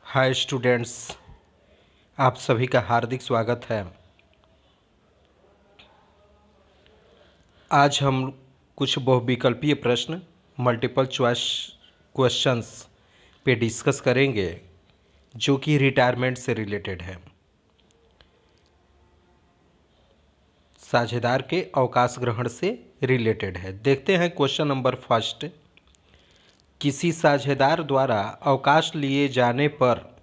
Hi students, आप सभी का हार्दिक स्वागत है। आज हम कुछ बहुविकल्पीय प्रश्न मल्टीपल चॉइस क्वेश्चंस पे डिस्कस करेंगे जो कि रिटायरमेंट से रिलेटेड है। साझेदार के अवकाश ग्रहण से रिलेटेड है। देखते हैं क्वेश्चन नंबर फर्स्ट। किसी साझेदार द्वारा अवकाश लिए जाने पर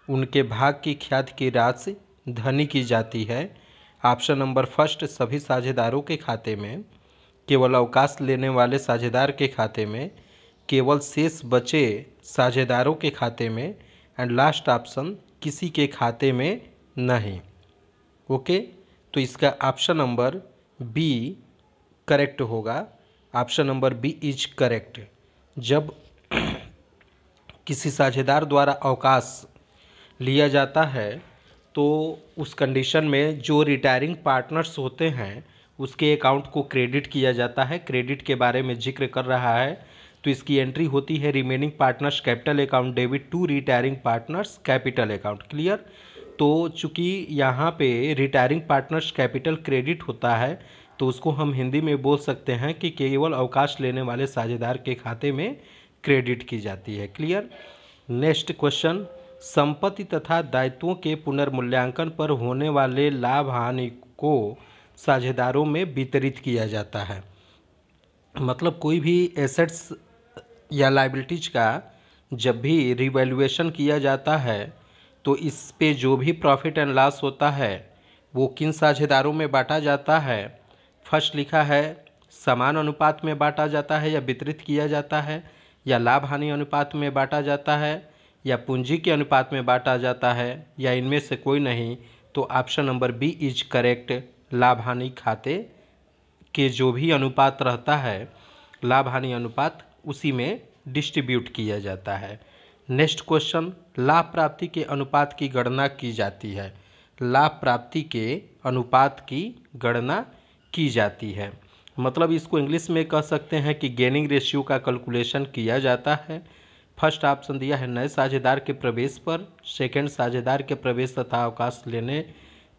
उनके भाग की ख्याति की राशि धनी की जाती है। ऑप्शन नंबर फर्स्ट, सभी साझेदारों के खाते में, केवल अवकाश लेने वाले साझेदार के खाते में, केवल शेष बचे साझेदारों के खाते में, एंड लास्ट ऑप्शन, किसी के खाते में नहीं। ओके, तो इसका ऑप्शन नंबर बी करेक्ट होगा। Option number B is correct. जब किसी साझेदार द्वारा अवकाश लिया जाता है तो उस कंडीशन में जो रिटायरिंग पार्टनर्स होते हैं उसके अकाउंट को क्रेडिट किया जाता है। क्रेडिट के बारे में जिक्र कर रहा है तो इसकी एंट्री होती है remaining partners capital account debit to retiring partners capital account. Clear. तो चूँकि यहाँ पे रिटायरिंग पार्टनर्स कैपिटल क्रेडिट होता है तो उसको हम हिंदी में बोल सकते हैं कि केवल अवकाश लेने वाले साझेदार के खाते में क्रेडिट की जाती है। क्लियर। नेक्स्ट क्वेश्चन, संपत्ति तथा दायित्वों के पुनर्मूल्यांकन पर होने वाले लाभ हानि को साझेदारों में वितरित किया जाता है। मतलब कोई भी एसेट्स या लायबिलिटीज का जब भी रिवैल्यूएशन किया जाता है तो इस पे जो भी प्रॉफिट एंड लॉस होता है वो किन साझेदारों में बांटा जाता है। फर्स्ट लिखा है समान अनुपात में बांटा जाता है या वितरित किया जाता है, या लाभ हानि अनुपात में बांटा जाता है, या पूंजी के अनुपात में बांटा जाता है, या इनमें से कोई नहीं। तो option number B is correct. लाभ हानि खाते के जो भी अनुपात रहता है, लाभ हानि अनुपात, उसी में डिस्ट्रीब्यूट किया जाता है। नेक्स्ट क्वेश्चन, लाभ प्राप्ति के अनुपात की गणना की जाती है। लाभ प्राप्ति के अनुपात की गणना की जाती है मतलब इसको इंग्लिश में कह सकते हैं कि गेनिंग रेशियो का कैलकुलेशन किया जाता है। फर्स्ट ऑप्शन दिया है नए साझेदार के प्रवेश पर, सेकंड साझेदार के प्रवेश तथा अवकाश लेने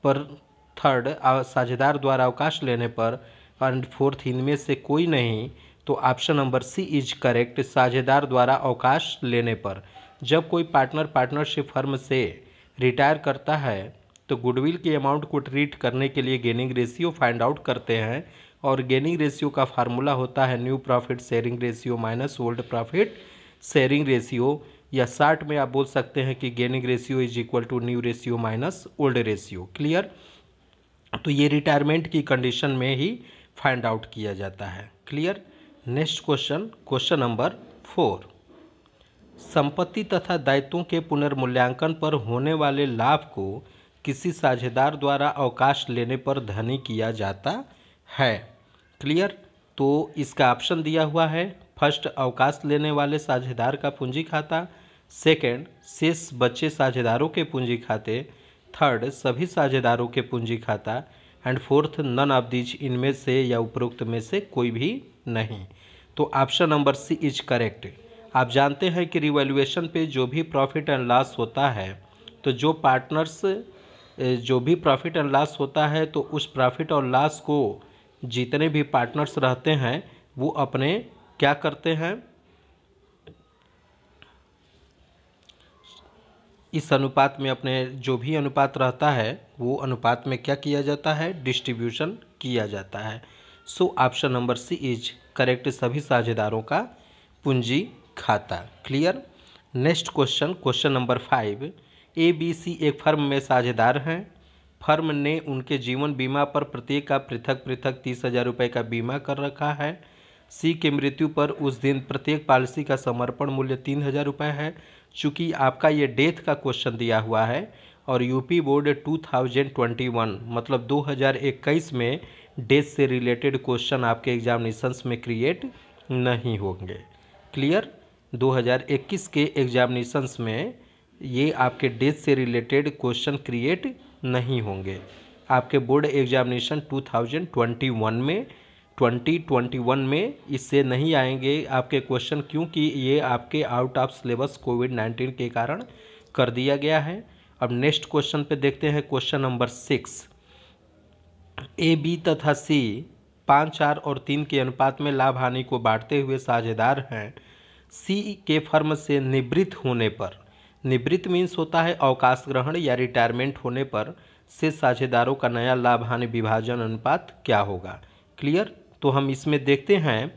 पर, थर्ड साझेदार द्वारा अवकाश लेने पर, एंड फोर्थ इनमें से कोई नहीं। तो option number C is correct, साझेदार द्वारा अवकाश लेने पर। जब कोई पार्टनरशिप फर्म से रिटायर करता है तो गुडविल के अमाउंट को ट्रीट करने के लिए गेनिंग रेशियो फाइंड आउट करते हैं, और गेनिंग रेशियो का फार्मूला होता है new profit sharing ratio minus old profit sharing ratio, या शार्ट में आप बोल सकते हैं कि gaining ratio is equal to new ratio minus old ratio. Clear. तो ये रिटायरमेंट की कंडीशन में ही फाइंड आउट किया जाता है। Clear. Next question, question number 4, संपत्ति तथा दायित्वों के पुनर्मूल्यांकन पर होने वाले लाभ को किसी साझेदार द्वारा अवकाश लेने पर धनी किया जाता है। क्लियर। तो इसका ऑप्शन दिया हुआ है, फर्स्ट अवकाश लेने वाले साझेदार का पूंजी खाता, सेकंड शेष बचे साझेदारों के पूंजी खाते, थर्ड सभी साझेदारों के पूंजी खाता, and fourth none of these, इनमें से या उपरोक्त में से कोई भी नहीं। तो option number C is correct. आप जानते हैं कि रिवैल्यूएशन पे जो भी प्रॉफिट एंड लॉस होता है तो जो पार्टनर्स जो भी प्रॉफिट एंड लॉस होता है तो उस प्रॉफिट और लॉस को जितने भी पार्टनर्स रहते हैं वो अपने क्या करते हैं, इस अनुपात में अपने जो भी अनुपात रहता है वो अनुपात में क्या किया जाता है, डिस्ट्रीब्यूशन किया जाता है। So option number C is correct, सभी साझेदारों का पूंजी खाता। Clear. Next question, question number 5, A B C एक फर्म में साझेदार हैं। फर्म ने उनके जीवन बीमा पर प्रत्येक का पृथक पृथक 30,000 रुपये का बीमा कर रखा है। सी के मृत्यु पर उस दिन प्रत्येक पॉलिसी का समर्पण मूल्य 3,000 रुपये है। चूँकि आपका ये डेथ का क्वेश्चन दिया हुआ है और यूपी बोर्ड 2021 मतलब 2021 में डेथ से रिलेटेड क्वेश्चन आपके एग्जामिनेशंस में क्रिएट नहीं होंगे। क्लियर। 2021 के एग्जामिनेशंस में ये आपके डेथ से रिलेटेड क्वेश्चन क्रिएट नहीं होंगे। आपके बोर्ड एग्जामिनेशन 2021 में इससे नहीं आएंगे आपके क्वेश्चन, क्योंकि ये आपके आउट ऑफ सिलेबस कोविड-19 के कारण कर दिया गया है। अब नेक्स्ट क्वेश्चन पे देखते हैं क्वेश्चन नंबर 6। ए, बी तथा सी 5, 4 और 3 के अनुपात में लाभ हानि को बांटते हुए साझेदार हैं। सी के फर्म से निवृत्त होने पर, निवृत्त मीन्स होता है अवकाश ग्रहण या रिटायरमेंट होने पर, से साझेदारों का नया लाभ हानि विभाजन अनुपात क्या होगा। क्लियर। तो हम इसमें देखते हैं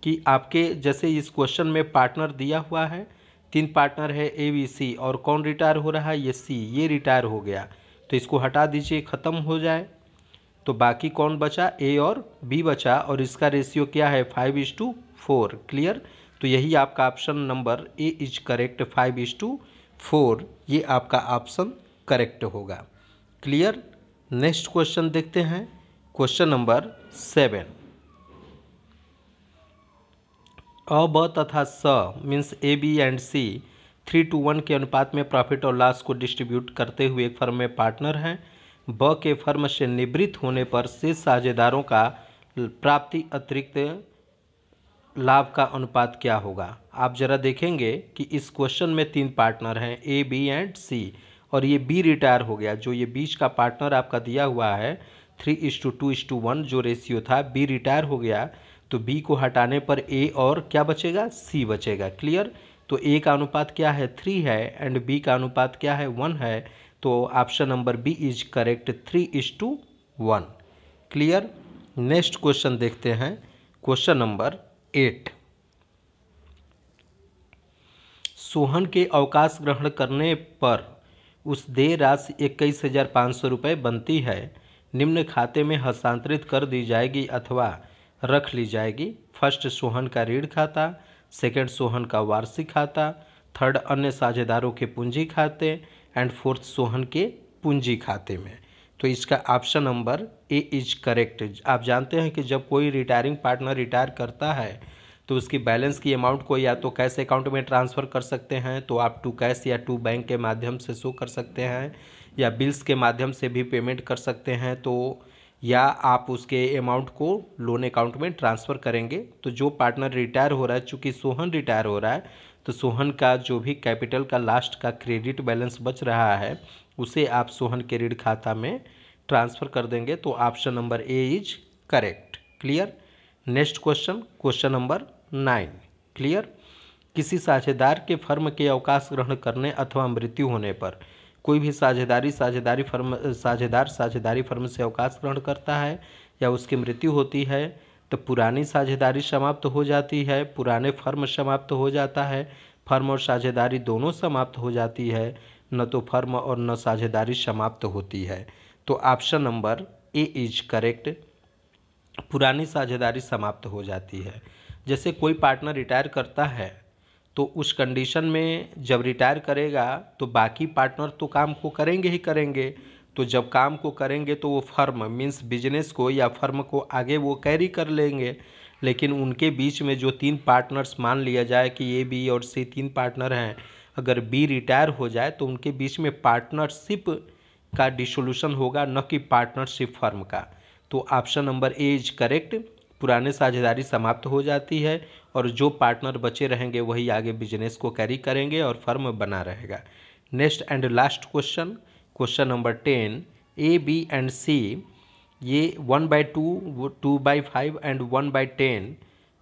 कि आपके जैसे इस क्वेश्चन में पार्टनर दिया हुआ है, 3 पार्टनर है ए, बी, सी, और कौन रिटायर हो रहा है, ये सी, ये रिटायर हो गया, तो इसको हटा दीजिए, ख़त्म हो जाए। तो बाकी कौन बचा, ए और बी बचा, और इसका रेशियो क्या है 5:4। क्लियर। तो यही आपका option number A is correct, 5:4, ये आपका ऑप्शन करेक्ट होगा। क्लियर। नेक्स्ट क्वेश्चन देखते हैं क्वेश्चन नंबर 7। अ, ब तथा स मीन्स ए, बी एंड सी 3:1 के अनुपात में प्रॉफिट और लॉस को डिस्ट्रीब्यूट करते हुए एक फर्म में पार्टनर हैं। ब के फर्म से निवृत्त होने पर शेष साझेदारों का प्राप्ति अतिरिक्त लाभ का अनुपात क्या होगा। आप जरा देखेंगे कि इस क्वेश्चन में 3 पार्टनर हैं ए, बी एंड सी, और ये बी रिटायर हो गया। जो ये बीच का पार्टनर आपका दिया हुआ है 3:2:1 जो रेशियो था, बी रिटायर हो गया, तो बी को हटाने पर ए और क्या बचेगा, सी बचेगा। क्लियर। तो ए का अनुपात क्या है 3 है एंड बी का अनुपात क्या है 1 है, तो option number B is correct, 3:1। Clear. Next question देखते हैं क्वेश्चन नंबर 8। सोहन के अवकाश ग्रहण करने पर उस देय राशि 21,500 रुपये बनती है, निम्न खाते में हस्तांतरित कर दी जाएगी अथवा रख ली जाएगी। फर्स्ट सोहन का ऋण खाता, सेकंड सोहन का वार्षिक खाता, थर्ड अन्य साझेदारों के पूंजी खाते एंड फोर्थ सोहन के पूंजी खाते में। तो इसका option number A is correct. आप जानते हैं कि जब कोई रिटायरिंग पार्टनर रिटायर करता है तो उसकी बैलेंस की अमाउंट को या तो कैश अकाउंट में ट्रांसफ़र कर सकते हैं, तो आप टू कैश या टू बैंक के माध्यम से शो कर सकते हैं, या बिल्स के माध्यम से भी पेमेंट कर सकते हैं, तो या आप उसके अमाउंट को लोन अकाउंट में ट्रांसफ़र करेंगे। तो जो पार्टनर रिटायर हो रहा है, चूँकि सोहन रिटायर हो रहा है, तो सोहन का जो भी कैपिटल का लास्ट का क्रेडिट बैलेंस बच रहा है उसे आप सोहन के ऋण खाता में ट्रांसफ़र कर देंगे। तो option number A is correct. Clear. Next question, question number 9। Clear. किसी साझेदार के फर्म के अवकाश ग्रहण करने अथवा मृत्यु होने पर कोई भी साझेदारी साझेदारी फर्म से अवकाश ग्रहण करता है या उसकी मृत्यु होती है तो पुरानी साझेदारी समाप्त हो जाती है, पुराने फर्म समाप्त हो जाता है, फर्म और साझेदारी दोनों समाप्त हो जाती है, न तो फर्म और न साझेदारी समाप्त होती है। तो option number A is correct, पुरानी साझेदारी समाप्त हो जाती है। जैसे कोई पार्टनर रिटायर करता है तो उस कंडीशन में जब रिटायर करेगा तो बाकी पार्टनर तो काम को करेंगे ही करेंगे, तो जब काम को करेंगे तो वो फर्म मीन्स बिजनेस को या फर्म को आगे वो कैरी कर लेंगे। लेकिन उनके बीच में जो 3 पार्टनर्स, मान लिया जाए कि ए, बी और सी 3 पार्टनर हैं, अगर बी रिटायर हो जाए तो उनके बीच में पार्टनरशिप का डिसोल्यूशन होगा, न कि पार्टनरशिप फर्म का। तो option number A is correct, पुराने साझेदारी समाप्त हो जाती है और जो पार्टनर बचे रहेंगे वही आगे बिजनेस को कैरी करेंगे और फर्म बना रहेगा। Next and last question, question number 10। A, B and C ये 1/2, 2/5 एंड 1/10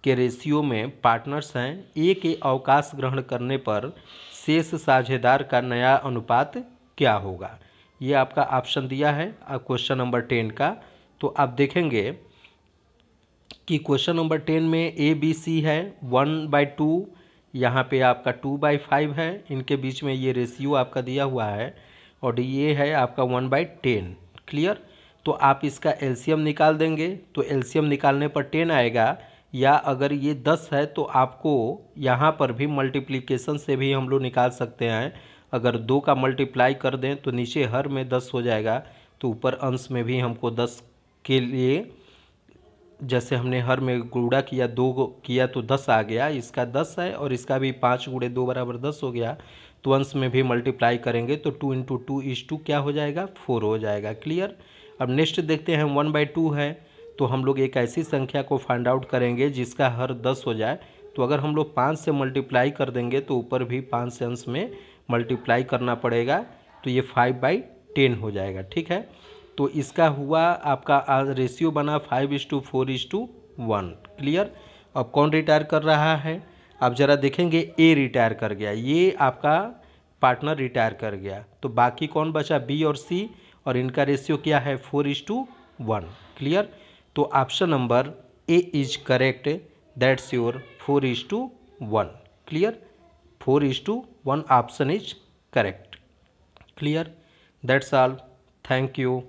के रेशियो में पार्टनर्स हैं। ए के अवकाश ग्रहण करने पर शेष साझेदार का नया अनुपात क्या होगा। ये आपका ऑप्शन दिया है क्वेश्चन नंबर 10 का। तो आप देखेंगे कि क्वेश्चन नंबर 10 में ए, बी, सी है 1/2, यहाँ पे आपका 2/5 है, इनके बीच में ये रेशियो आपका दिया हुआ है, और ये है आपका 1/10। क्लियर। तो आप इसका एलसीएम निकाल देंगे तो एलसीएम निकालने पर 10 आएगा, या अगर ये 10 है तो आपको यहाँ पर भी मल्टीप्लिकेशन से भी हम लोग निकाल सकते हैं। अगर 2 का मल्टीप्लाई कर दें तो नीचे हर में 10 हो जाएगा, तो ऊपर अंश में भी हमको 10 के लिए, जैसे हमने हर में गुणा किया 2 किया तो 10 आ गया, इसका 10 है और इसका भी 5 × 2 = 10 हो गया, तो अंश में भी मल्टीप्लाई करेंगे तो 2 × 2 = 2 क्या हो जाएगा, 4 हो जाएगा। क्लियर। अब नेक्स्ट देखते हैं 1/2 है, तो हम लोग एक ऐसी संख्या को फाइंड आउट करेंगे जिसका हर 10 हो जाए। तो अगर हम लोग 5 से मल्टीप्लाई कर देंगे तो ऊपर भी 5 से अंश में मल्टीप्लाई करना पड़ेगा, तो ये 5/10 हो जाएगा। ठीक है, तो इसका हुआ आपका रेशियो बना 5:4:1। क्लियर। अब कौन रिटायर कर रहा है, आप ज़रा देखेंगे ए रिटायर कर गया, ये आपका पार्टनर रिटायर कर गया, तो बाकी कौन बचा, बी और सी, और इनका रेशियो क्या है 4:1। क्लियर। तो option number A is correct, that's your 4:1। Clear, 4:1 option is correct. Clear, that's all, thank you.